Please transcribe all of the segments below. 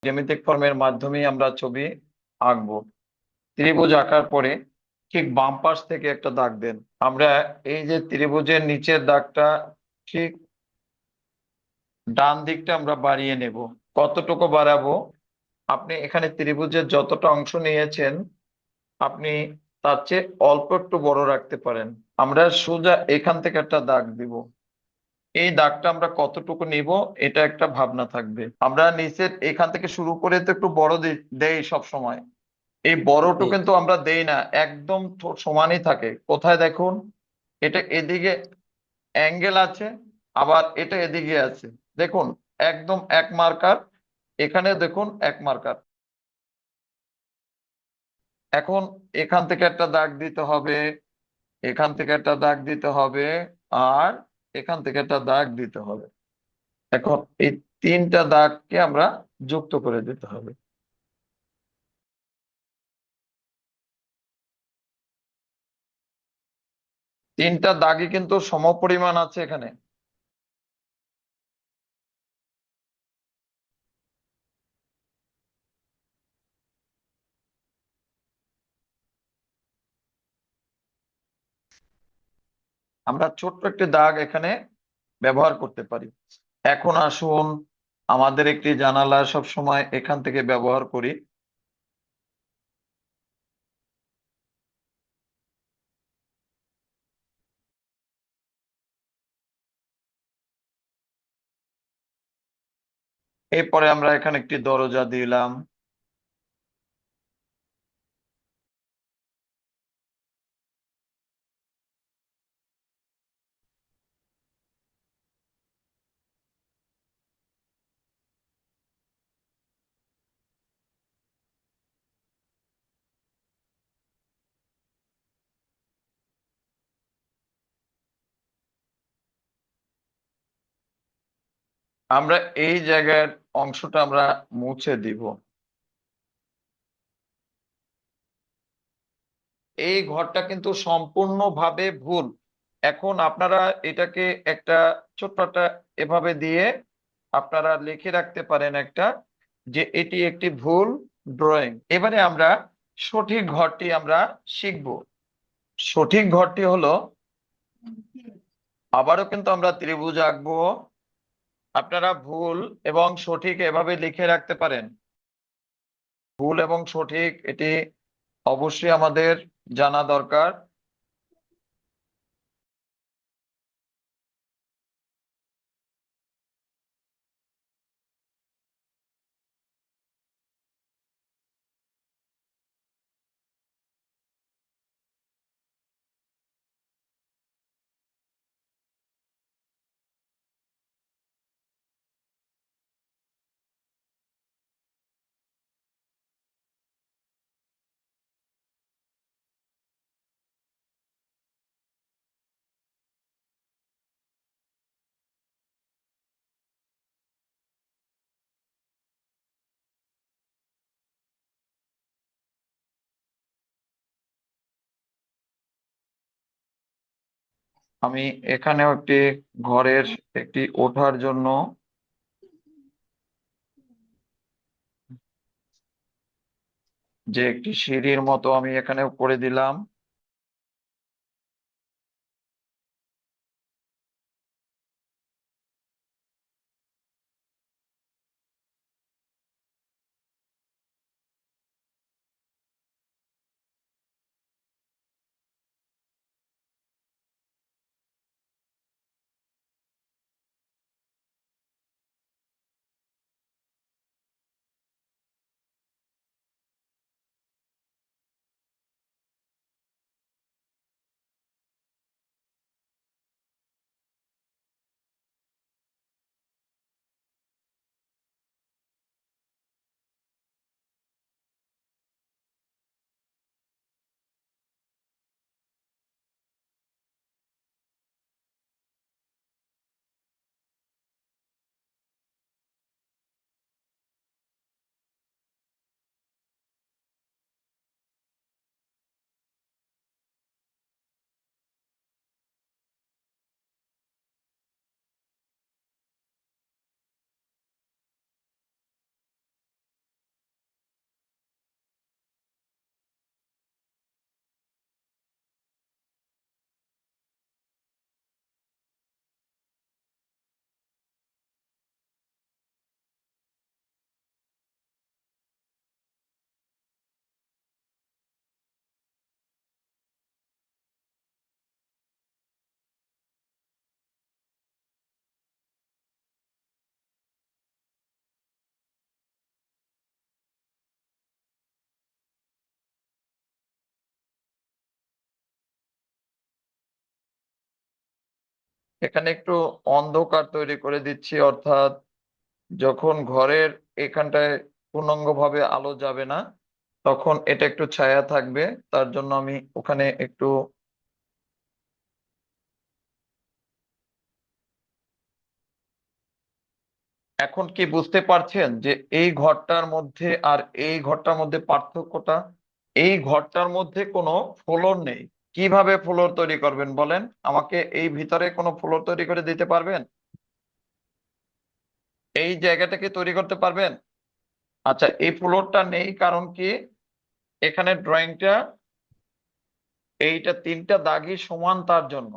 জ্যামিতিক ফর্মের মাধ্যমেই আমরা ছবি আঁকবো। ত্রিভুজ আঁকার পরে ঠিক বাম পাশ থেকে একটা দাগ দেন। আমরা এই যে ত্রিভুজের নিচের দাগটা ঠিক ডান দিকটা আমরা বাড়িয়ে নেব। কতটুকু বাড়াবো? আপনি এখানে ত্রিভুজের যতটা অংশ নিয়েছেন আপনি তার চেয়ে অল্প একটু বড় রাখতে পারেন। আমরা সোজা এখান থেকে একটা দাগ দিব। এই দাগটা আমরা কতটুকু নিব এটা একটা ভাবনা থাকবে। আমরা নিচের এখান থেকে শুরু করে তো একটু বড় দেই সব সময়। এই বড়টু জি। কিন্তু আমরা দেই না, একদম সমানই থাকে। কোথায় দেখুন, এটা এদিকে অ্যাঙ্গেল আছে, আবার এটা এদিকে আছে। দেখুন, একদম এক মার্কার। এখানে দেখুন এক মার্কার। এখন এখান থেকে একটা দাগ দিতে হবে, এখান থেকে একটা দাগ দিতে হবে, আর এখান থেকে একটা দাগ দিতে হবে। এখন এই তিনটা দাগকে আমরা যুক্ত করে দিতে হবে। তিনটা দাগই কিন্তু সমপরিমাণ আছে এখানে। আমরা ছোট্ট একটি দাগ এখানে ব্যবহার করতে পারি। এখন আসুন, আমাদের একটি জানালা সব সময় এখান থেকে ব্যবহার করি। এরপরে আমরা এখানে একটি দরজা দিলাম। আমরা এই জায়গার অংশটা আমরা মুছে দিব। এই ঘরটা কিন্তু সম্পূর্ণভাবে ভুল। এখন আপনারা এটাকে একটা ছোট্ট একটা এভাবে দিয়ে আপনারা লিখে রাখতে পারেন একটা, যে এটি একটি ভুল ড্রয়িং। এবারে আমরা সঠিক ঘরটি আমরা শিখব। সঠিক ঘরটি হলো, আবারও কিন্তু আমরা ত্রিভুজ আঁকবো। আপনারা ভুল এবং সঠিক এভাবে লিখে রাখতে পারেন। ভুল এবং সঠিক এটি অবশ্যই আমাদের জানা দরকার। আমি এখানেও একটি ঘরের একটি ওঠার জন্য যে একটি সিঁড়ির মতো আমি এখানেও করে দিলাম। এখানে একটু অন্ধকার তৈরি করে দিচ্ছি, অর্থাৎ যখন ঘরের এখানটায় পূর্ণাঙ্গভাবে আলো যাবে না তখন এটা একটু ছায়া থাকবে। তার জন্য আমি ওখানে একটু, এখন কি বুঝতে পারছেন যে এই ঘরটার মধ্যে আর এই ঘরটার মধ্যে পার্থক্যটা? এই ঘরটার মধ্যে কোনো ফ্লোর নেই। কিভাবে ফ্লোর তৈরি করবেন বলেন আমাকে? এই ভিতরে কোনো ফ্লোর তৈরি করে দিতে পারবেন? এই জায়গাটাকে তৈরি করতে পারবেন? আচ্ছা, এই ফ্লোরটা নেই কারণ কি? এখানে ড্রয়িংটা, এইটা তিনটা দাগই সমান, তার জন্য।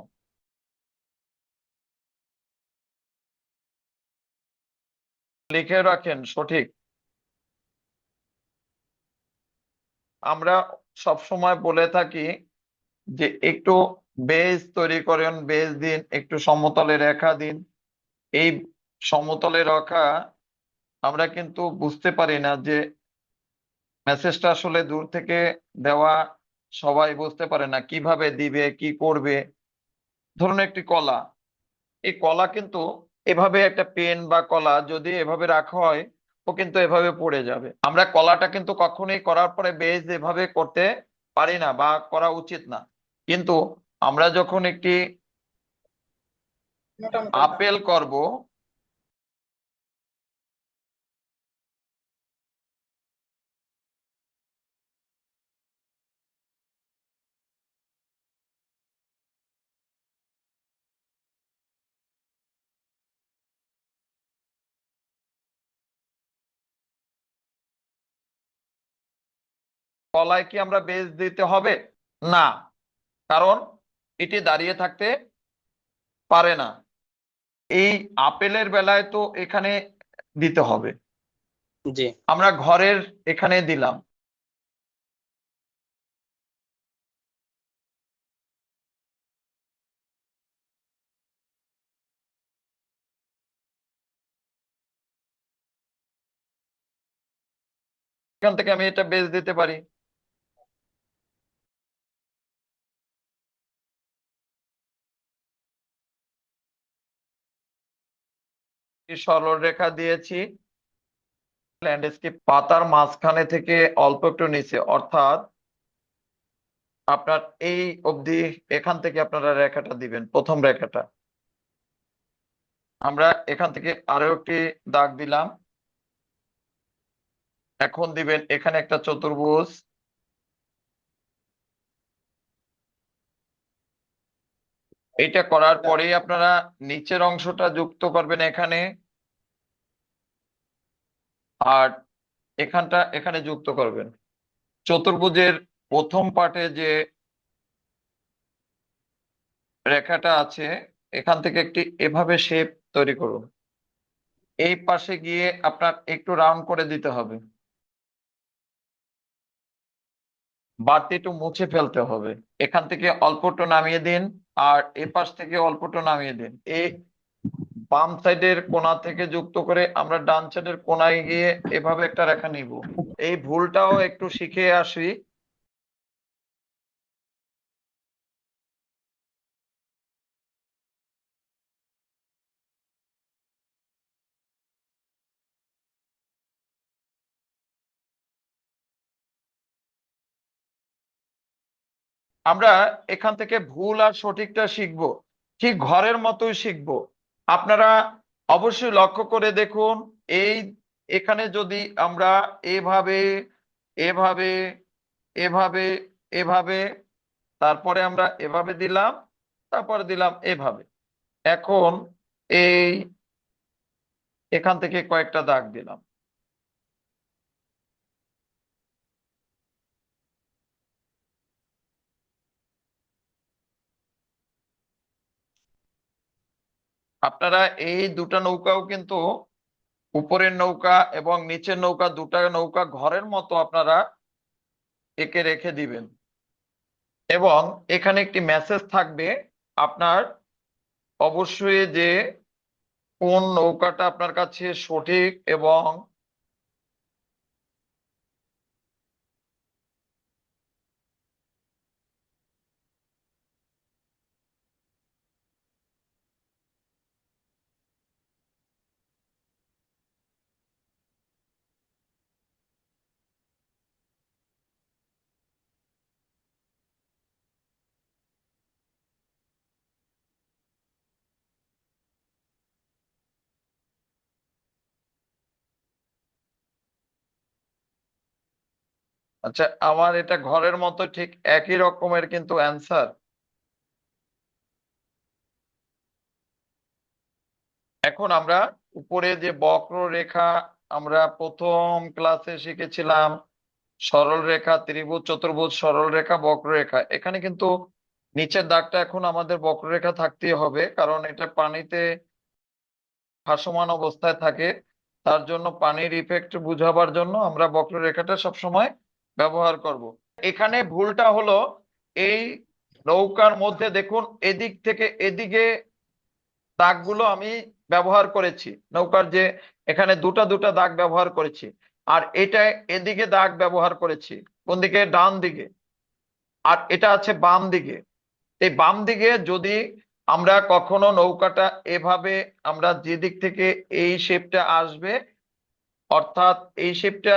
লিখে রাখেন সঠিক। আমরা সব সময় বলে থাকি যে একটু বেজ তৈরি করেন, বেজ দিন, একটু সমতলে রেখা দিন। এই সমতলে রেখা আমরা কিন্তু বুঝতে পারি না যে মেসেজটা আসলে দূর থেকে দেওয়া, সবাই বুঝতে পারে না কিভাবে দিবে, কি করবে। ধরুন একটি কলা, এই কলা কিন্তু এভাবে, একটা পেন বা কলা যদি এভাবে রাখা হয় ও কিন্তু এভাবে পড়ে যাবে। আমরা কলাটা কিন্তু কখনোই করার পরে বেজ এভাবে করতে পারি না বা করা উচিত না। কিন্তু আমরা যখন একটি আপেল করব, কলায় কি আমরা বেজ দিতে হবে? না, কারণ এটি দাঁড়িয়ে থাকতে পারে না। এই আপেলের বেলায় তো এখানে দিতে হবে। জি। আমরা ঘরের এখানে দিলাম, এখান থেকে আমি এটা বেজ দিতে পারি। সরল রেখা দিয়েছি, ল্যান্ডস্কেপ পাতার মাঝখানে থেকে অল্প একটু নিচে, অর্থাৎ আপনার এই অবধি, এখান থেকে আপনারা রেখাটা দিবেন, প্রথম রেখাটা। আমরা এখান থেকে আরো একটি দাগ দিলাম। এখন দিবেন এখানে একটা চতুর্ভুজ। এটা করার পরেই আপনারা নিচের অংশটা যুক্ত করবেন এখানে, আর এখানটা এখানে যুক্ত করবেন। চতুর্ভুজের প্রথম পার্টে যে রেখাটা আছে এখান থেকে একটি এভাবে শেপ তৈরি করুন। এই পাশে গিয়ে আপনার একটু রাউন্ড করে দিতে হবে, বাড়তি একটু মুছে ফেলতে হবে। এখান থেকে অল্প একটু নামিয়ে দিন, আর এ পাশ থেকে অল্প একটু নামিয়ে দিন। এই বাম সাইডের কোণা থেকে যুক্ত করে আমরা ডান সাইডের কোণায় গিয়ে এভাবে একটা রেখা নিব। এই ভুলটাও একটু শিখে আসি। আমরা এখান থেকে ভুল আর সঠিকটা শিখবো, ঠিক ঘরের মতোই শিখবো। আপনারা অবশ্যই লক্ষ্য করে দেখুন, এই এখানে যদি আমরা এভাবে, এভাবে, এভাবে, এভাবে, তারপরে আমরা এভাবে দিলাম, তারপরে দিলাম এভাবে। এখন এই এখান থেকে কয়েকটা দাগ দিলাম। আপনারা এই দুটা নৌকাও কিন্তু, উপরের নৌকা এবং নিচের নৌকা, দুটা নৌকা ঘরের মতো আপনারা একে রেখে দিবেন। এবং এখানে একটি মেসেজ থাকবে আপনার, অবশ্যই, যে কোন নৌকাটা আপনার কাছে সঠিক এবং আচ্ছা, আমার এটা ঘরের মতো ঠিক একই রকমের কিন্তু অ্যান্সার। এখন আমরা উপরে যে বক্ররেখা আমরা প্রথম ক্লাসে শিখেছিলাম, সরল রেখা, ত্রিভুজ, চতুর্ভুজ, সরল রেখা, বক্ররেখা, এখানে কিন্তু নিচের দাগটা এখন আমাদের বক্ররেখা থাকতেই হবে, কারণ এটা পানিতে ভাসমান অবস্থায় থাকে। তার জন্য পানির ইফেক্ট বুঝাবার জন্য আমরা বক্ররেখাটা সবসময় ব্যবহার করব। এখানে ভুলটা হলো এই নৌকার মধ্যে দেখুন এদিক থেকে এদিকে দাগগুলো আমি ব্যবহার করেছি, নৌকার যে এখানে দুটা দুটা দাগ ব্যবহার করেছি, আর এটা এদিকে দাগ ব্যবহার করেছি। কোন দিকে? ডান দিকে। আর এটা আছে বাম দিকে। এই বাম দিকে যদি আমরা কখনো নৌকাটা এভাবে, আমরা যে দিক থেকে এই শেপটা আসবে, অর্থাৎ এই শেপটা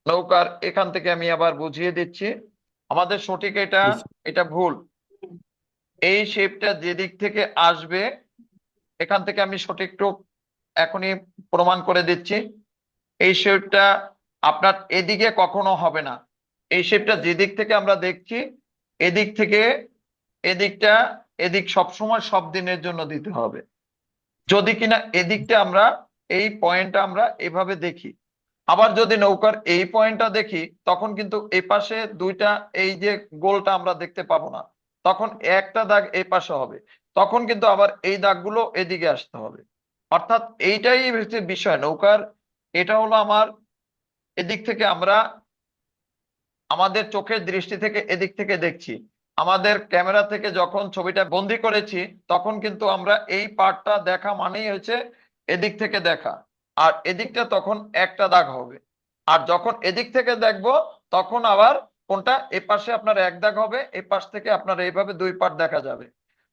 নৌকার এখান থেকে আমি আবার বুঝিয়ে দিচ্ছি, আমাদের সঠিক এটা, এটা ভুল। এই শেপটা যে দিক থেকে আসবে, এখান থেকে আমি সঠিক রূপ এখনই প্রমাণ করে দিচ্ছি। এই শেপটা আপনার এদিকে কখনো হবে না। এই শেপটা যে দিক থেকে আমরা দেখছি, এদিক থেকে এদিকটা, এদিক সবসময় সব দিনের জন্য দিতে হবে। যদি কিনা এদিকটা আমরা, এই পয়েন্টটা আমরা এভাবে দেখি, আবার যদি নৌকার এই পয়েন্টটা দেখি, তখন কিন্তু এই পাশে দুইটা, এই যে গোলটা আমরা দেখতে পাবো না, তখন একটা দাগ এই পাশে হবে, তখন কিন্তু আবার এই দাগগুলো এদিকে আসতে হবে। অর্থাৎ এইটাই হচ্ছে বিষয় নৌকার। এটা হলো আমার, এদিক থেকে আমরা আমাদের চোখের দৃষ্টি থেকে এদিক থেকে দেখছি, আমাদের ক্যামেরা থেকে যখন ছবিটা বন্দি করেছি, তখন কিন্তু আমরা এই পার্টটা দেখা মানেই হচ্ছে এদিক থেকে দেখা, আর এদিকটা তখন একটা দাগ হবে। আর যখন এদিক থেকে দেখবো, তখন আবার কোনটা, এ পাশে আপনার এক দাগ হবে, এ পাশ থেকে আপনার এইভাবে দুই পার্ট দেখা যাবে।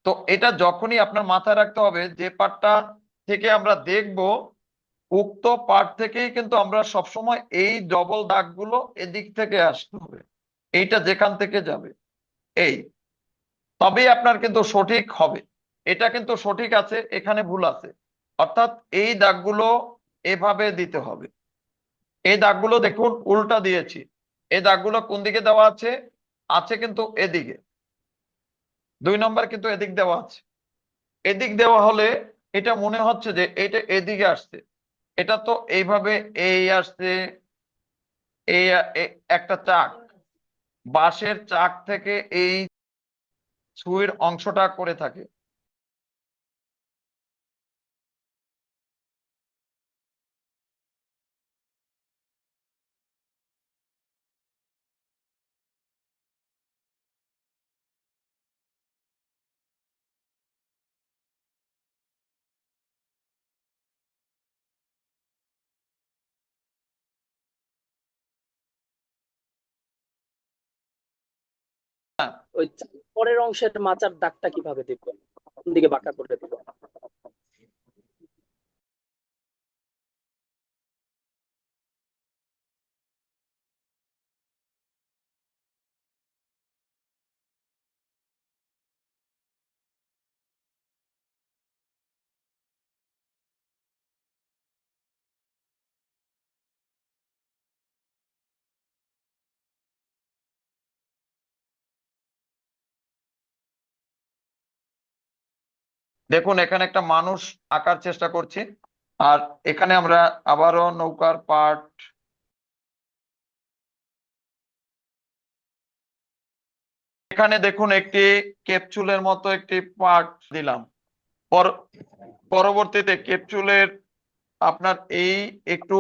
তো এটা যখনই আপনার মাথায় রাখতে হবে, যে পার্টটা থেকে আমরা দেখবো, উক্ত পার্ট থেকেই কিন্তু আমরা সবসময় এই ডবল দাগগুলো এদিক থেকে আসতে হবে, এইটা যেখান থেকে যাবে, এই, তবেই আপনার কিন্তু সঠিক হবে। এটা কিন্তু সঠিক আছে, এখানে ভুল আছে। অর্থাৎ এই দাগগুলো এভাবে দিতে হবে। এই দাগগুলো দেখুন উল্টা দিয়েছি। এই দাগগুলো কোন দিকে দেওয়া আছে? আছে কিন্তু এদিকে। 2 নম্বর কিন্তু এদিক দেওয়া আছে। এদিক দেওয়া হলে এটা মনে হচ্ছে যে এটা এদিকে আসছে, এটা তো এইভাবে এই আসছে। এই একটা চাক, বাঁশের চাক থেকে এই সুইর অংশটা করে থাকে। ওই পরের অংশের মাচার দাগটা কিভাবে দিব, কোন দিকে বাঁকা করে দিব? দেখুন এখানে একটা মানুষ আঁকার চেষ্টা করছি, আর এখানে আমরা আবারও নৌকার পার্ট, এখানে দেখুন একটি ক্যাপসুলের মতো একটি পার্ট দিলাম। পরবর্তীতে ক্যাপসুলের আপনার এই একটু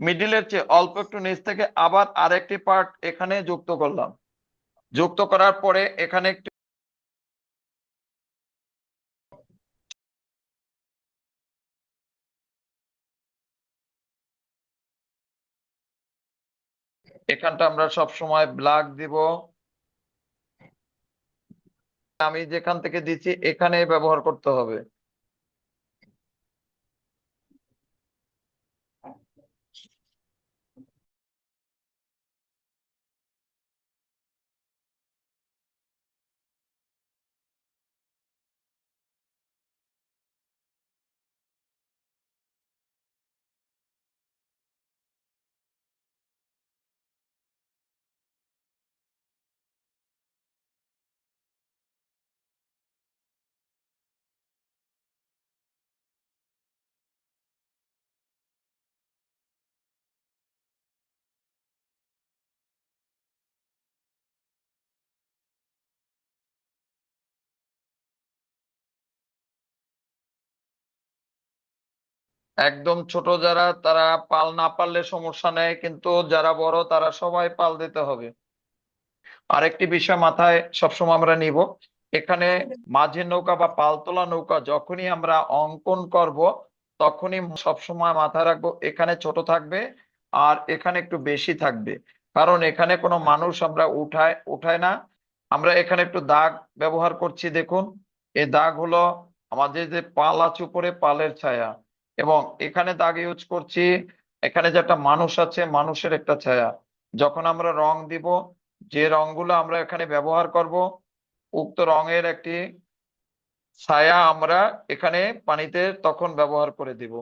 মিডিলের চেয়ে অল্প একটু নিচ থেকে আবার আরেকটি পার্ট এখানে যুক্ত করলাম। যুক্ত করার পরে এখানে একটু, এখানটা আমরা সব সময় ব্ল্যাক দিব। আমি যেখান থেকে দিচ্ছি এখানে ব্যবহার করতে হবে। একদম ছোট যারা তারা পাল না পারলে সমস্যা নেই, কিন্তু যারা বড় তারা সবাই পাল দিতে হবে। আরেকটি বিষয় মাথায় সবসময় আমরা নিব, এখানে মাঝের নৌকা বা পালতোলা নৌকা যখনই আমরা অঙ্কন করব তখনই সবসময় মাথায় রাখবো এখানে ছোট থাকবে আর এখানে একটু বেশি থাকবে, কারণ এখানে কোনো মানুষ আমরা উঠায় না। আমরা এখানে একটু দাগ ব্যবহার করছি, দেখুন এই দাগ হলো আমাদের যে পাল আছে উপরে পালের ছায়া, এবং এখানে দাগ ইউজ করছি, এখানে যে একটা মানুষ আছে মানুষের একটা ছায়া। যখন আমরা রং দিব, যে রংগুলো আমরা এখানে ব্যবহার করব উক্ত রঙের একটি ছায়া আমরা এখানে পানিতে তখন ব্যবহার করে দিব।